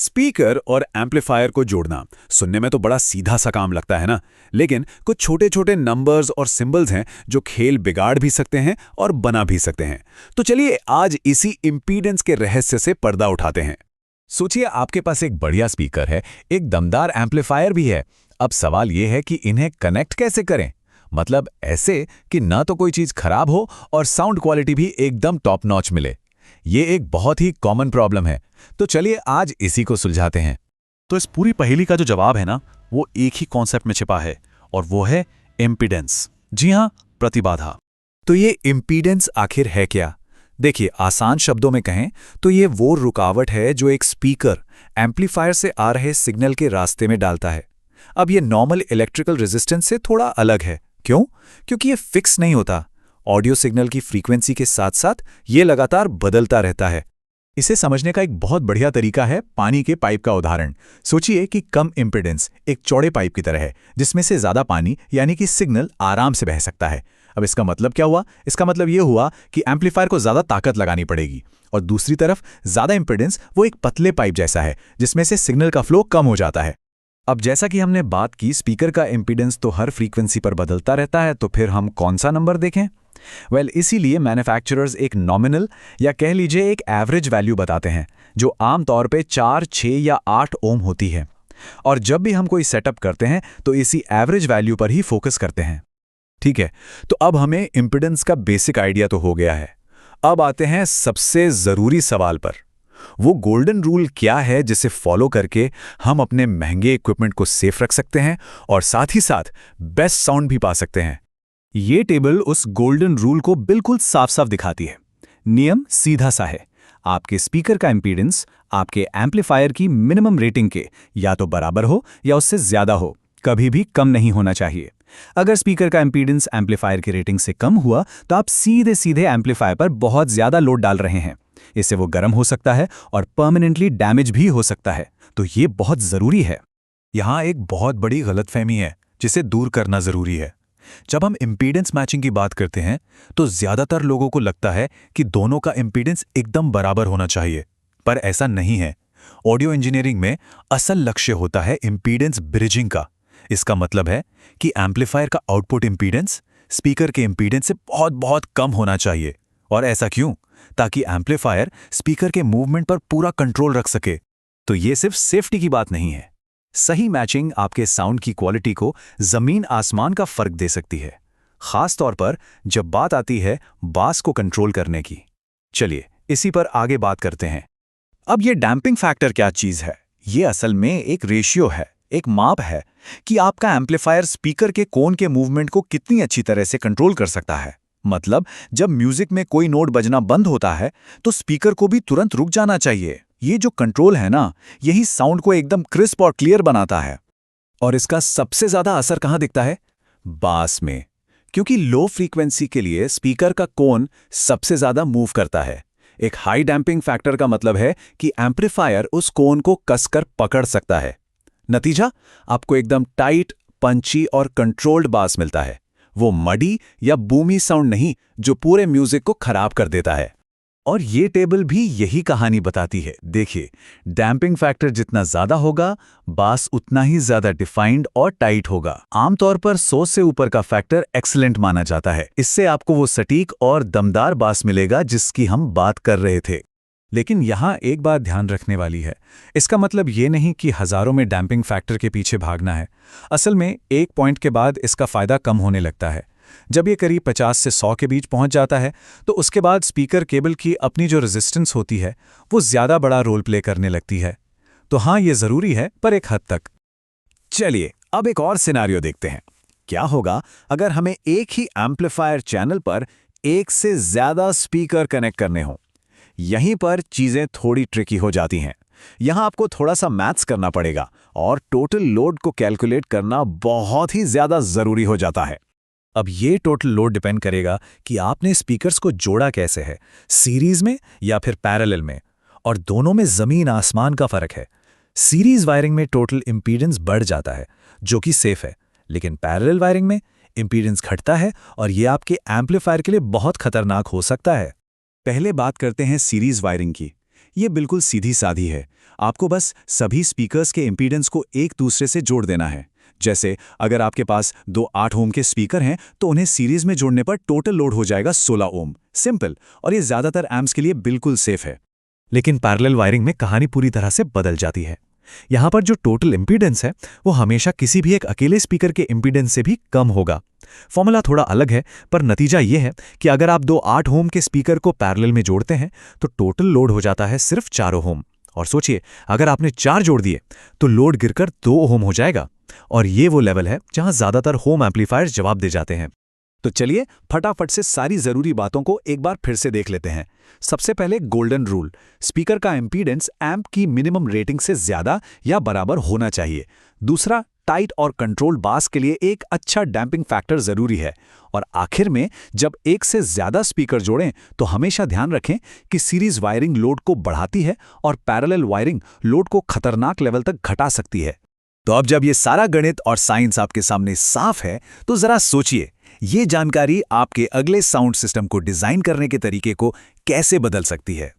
Speaker और amplifier को जोड़ना सुनने में तो बड़ा सीधा सा काम लगता है ना। लेकिन कुछ छोटे छोटे नंबर्स और सिंबल्स हैं जो खेल बिगाड़ भी सकते हैं और बना भी सकते हैं। तो चलिए आज इसी इंपीडेंस के रहस्य से पर्दा उठाते हैं। सोचिए आपके पास एक बढ़िया स्पीकर है, एक दमदार एम्पलीफायर भी है। अब सवाल यह है कि इन्हें कनेक्ट कैसे करें। मतलब ऐसे कि ना तो कोई चीज खराब हो और साउंड क्वालिटी भी एकदम टॉप नॉच मिले। ये एक बहुत ही कॉमन प्रॉब्लम है, तो चलिए आज इसी को सुलझाते हैं। तो इस पूरी पहेली का जो जवाब है ना, वो एक ही कॉन्सेप्ट में छिपा है और वो है इम्पीडेंस। जी हाँ, प्रतिबाधा। तो ये इम्पीडेंस आखिर है क्या? देखिए, आसान शब्दों में कहें तो ये वो रुकावट है जो एक स्पीकर एम्पलीफायर से आ रहे सिग्नल के रास्ते में डालता है। अब ये नॉर्मल इलेक्ट्रिकल रेजिस्टेंस से थोड़ा अलग है। क्यों? क्योंकि ये फिक्स नहीं होता। ऑडियो सिग्नल की फ्रीक्वेंसी के साथ साथ ये लगातार बदलता रहता है। इसे समझने का एक बहुत बढ़िया तरीका है पानी के पाइप का उदाहरण। सोचिए कि कम इम्पीडेंस एक चौड़े पाइप की तरह है जिसमें से ज्यादा पानी यानी कि सिग्नल आराम से बह सकता है। अब इसका मतलब क्या हुआ? इसका मतलब ये हुआ कि एम्पलीफायर को ज्यादा ताकत लगानी पड़ेगी। और दूसरी तरफ ज्यादा इम्पीडेंस वो एक पतले पाइप जैसा है जिसमें से सिग्नल का फ्लो कम हो जाता है। अब जैसा कि हमने बात की, स्पीकर का इम्पीडेंस तो हर फ्रीक्वेंसी पर बदलता रहता है, तो फिर हम कौन सा नंबर देखें? इसीलिए मैन्युफैक्चरर्स एक नॉमिनल या कह लीजिए एक एवरेज वैल्यू बताते हैं जो आमतौर पे 4, 6 या 8 ओम होती है। और जब भी हम कोई सेटअप करते हैं तो इसी एवरेज वैल्यू पर ही फोकस करते हैं। ठीक है, तो अब हमें इम्पीडेंस का बेसिक आइडिया तो हो गया है। अब आते हैं सबसे ज़रूरी सवाल पर। वो गोल्डन रूल क्या है जिसे फॉलो करके हम अपने महंगे इक्विपमेंट को सेफ रख सकते हैं और साथ ही साथ बेस्ट साउंड भी पा सकते हैं? ये टेबल उस गोल्डन रूल को बिल्कुल साफ साफ दिखाती है। नियम सीधा सा है, आपके स्पीकर का इम्पीडेंस आपके एम्पलीफायर की मिनिमम रेटिंग के या तो बराबर हो या उससे ज्यादा हो, कभी भी कम नहीं होना चाहिए। अगर स्पीकर का इम्पीडेंस एम्पलीफायर की रेटिंग से कम हुआ तो आप सीधे सीधे एम्पलीफायर पर बहुत ज्यादा लोड डाल रहे हैं। इससे वो गर्म हो सकता है और परमानेंटली डैमेज भी हो सकता है। तो ये बहुत जरूरी है। यहाँ एक बहुत बड़ी गलतफहमी है जिसे दूर करना जरूरी है। जब हम इम्पीडेंस मैचिंग की बात करते हैं तो ज्यादातर लोगों को लगता है कि दोनों का इम्पीडेंस एकदम बराबर होना चाहिए, पर ऐसा नहीं है। ऑडियो इंजीनियरिंग में असल लक्ष्य होता है इम्पीडेंस ब्रिजिंग का। इसका मतलब है कि एम्पलीफायर का आउटपुट इम्पीडेंस स्पीकर के इम्पीडेंस से बहुत बहुत कम होना चाहिए। और ऐसा क्यों? ताकि एम्पलीफायर स्पीकर के मूवमेंट पर पूरा कंट्रोल रख सके। तो ये सिर्फ सेफ्टी की बात नहीं है। सही मैचिंग आपके साउंड की क्वालिटी को जमीन आसमान का फर्क दे सकती है, खास तौर पर जब बात आती है बास को कंट्रोल करने की। चलिए इसी पर आगे बात करते हैं। अब ये डैम्पिंग फैक्टर क्या चीज है? ये असल में एक रेशियो है, एक माप है कि आपका एम्पलीफायर स्पीकर के कोन के मूवमेंट को कितनी अच्छी तरह से कंट्रोल कर सकता है। मतलब जब म्यूजिक में कोई नोट बजना बंद होता है तो स्पीकर को भी तुरंत रुक जाना चाहिए। ये जो कंट्रोल है ना, यही साउंड को एकदम क्रिस्प और क्लियर बनाता है। और इसका सबसे ज्यादा असर कहां दिखता है? बास में, क्योंकि लो फ्रीक्वेंसी के लिए स्पीकर का कोन सबसे ज्यादा मूव करता है। एक हाई डैम्पिंग फैक्टर का मतलब है कि एम्पलीफायर उस कोन को कसकर पकड़ सकता है। नतीजा, आपको एकदम टाइट, पंची और कंट्रोल्ड बास मिलता है। वो मडी या बूमी साउंड नहीं जो पूरे म्यूजिक को खराब कर देता है। और ये टेबल भी यही कहानी बताती है। देखिए, डैम्पिंग फैक्टर जितना ज्यादा होगा, बास उतना ही ज्यादा डिफाइंड और टाइट होगा। आमतौर पर 100 से ऊपर का फैक्टर एक्सीलेंट माना जाता है। इससे आपको वो सटीक और दमदार बास मिलेगा जिसकी हम बात कर रहे थे। लेकिन यहाँ एक बात ध्यान रखने वाली है। इसका मतलब ये नहीं कि हजारों में डैम्पिंग फैक्टर के पीछे भागना है। असल में एक पॉइंट के बाद इसका फायदा कम होने लगता है। जब ये करीब 50 से 100 के बीच पहुंच जाता है तो उसके बाद स्पीकर केबल की अपनी जो रेजिस्टेंस होती है वो ज्यादा बड़ा रोल प्ले करने लगती है। तो हाँ, ये जरूरी है, पर एक हद तक। चलिए अब एक और सिनारियो देखते हैं। क्या होगा अगर हमें एक ही एम्पलीफायर चैनल पर एक से ज्यादा स्पीकर कनेक्ट करने हों? यहीं पर चीजें थोड़ी ट्रिकी हो जाती हैं। यहां आपको थोड़ा सा मैथ्स करना पड़ेगा और टोटल लोड को कैलकुलेट करना बहुत ही ज्यादा जरूरी हो जाता है। अब ये टोटल लोड डिपेंड करेगा कि आपने स्पीकर्स को जोड़ा कैसे है, सीरीज में या फिर पैरेलल में। और दोनों में जमीन आसमान का फर्क है। सीरीज वायरिंग में टोटल इंपीडेंस बढ़ जाता है जो कि सेफ है, लेकिन पैरेलल वायरिंग में इंपीडेंस घटता है और ये आपके एम्पलीफायर के लिए बहुत खतरनाक हो सकता है। पहले बात करते हैं सीरीज वायरिंग की। ये बिल्कुल सीधी साधी है। आपको बस सभी स्पीकर्स के इम्पीडेंस को एक दूसरे से जोड़ देना है। जैसे अगर आपके पास 2 8 ओम के स्पीकर हैं तो उन्हें सीरीज में जोड़ने पर टोटल लोड हो जाएगा 16 ओम। सिंपल, और ये ज़्यादातर एम्प्स के लिए बिल्कुल सेफ है। लेकिन पैरेलल वायरिंग में कहानी पूरी तरह से बदल जाती है। यहाँ पर जो टोटल इम्पीडेंस है वो हमेशा किसी भी एक अकेले स्पीकर के इम्पीडेंस से भी कम होगा। फॉर्मूला थोड़ा अलग है, पर नतीजा ये है कि अगर आप 2 8 ओम के स्पीकर को पैरेलल में जोड़ते हैं तो टोटल लोड हो जाता है सिर्फ 4 ओम। और सोचिए, अगर आपने 4 जोड़ दिए तो लोड गिरकर 2 ओम हो जाएगा। और ये वो लेवल है जहां ज्यादातर होम एम्पलीफायर्स जवाब दे जाते हैं। तो चलिए फटाफट से सारी जरूरी बातों को एक बार फिर से देख लेते हैं। सबसे पहले गोल्डन रूल, स्पीकर का इम्पीडेंस एम्प की मिनिमम रेटिंग से ज्यादा या बराबर होना चाहिए। दूसरा, टाइट और कंट्रोल बास के लिए एक अच्छा डैम्पिंग फैक्टर जरूरी है। और आखिर में, जब एक से ज्यादा स्पीकर जोड़ें तो हमेशा ध्यान रखें कि सीरीज वायरिंग लोड को बढ़ाती है और पैरेलल वायरिंग लोड को खतरनाक लेवल तक घटा सकती है। तो अब जब ये सारा गणित और साइंस आपके सामने साफ है तो जरा सोचिए, ये जानकारी आपके अगले साउंड सिस्टम को डिजाइन करने के तरीके को कैसे बदल सकती है।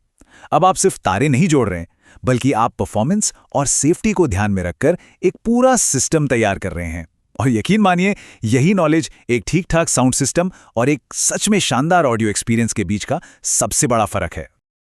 अब आप सिर्फ तारे नहीं जोड़ रहे हैं, बल्कि आप परफॉर्मेंस और सेफ्टी को ध्यान में रखकर एक पूरा सिस्टम तैयार कर रहे हैं। और यकीन मानिए, यही नॉलेज एक ठीक ठाक साउंड सिस्टम और एक सच में शानदार ऑडियो एक्सपीरियंस के बीच का सबसे बड़ा फर्क है।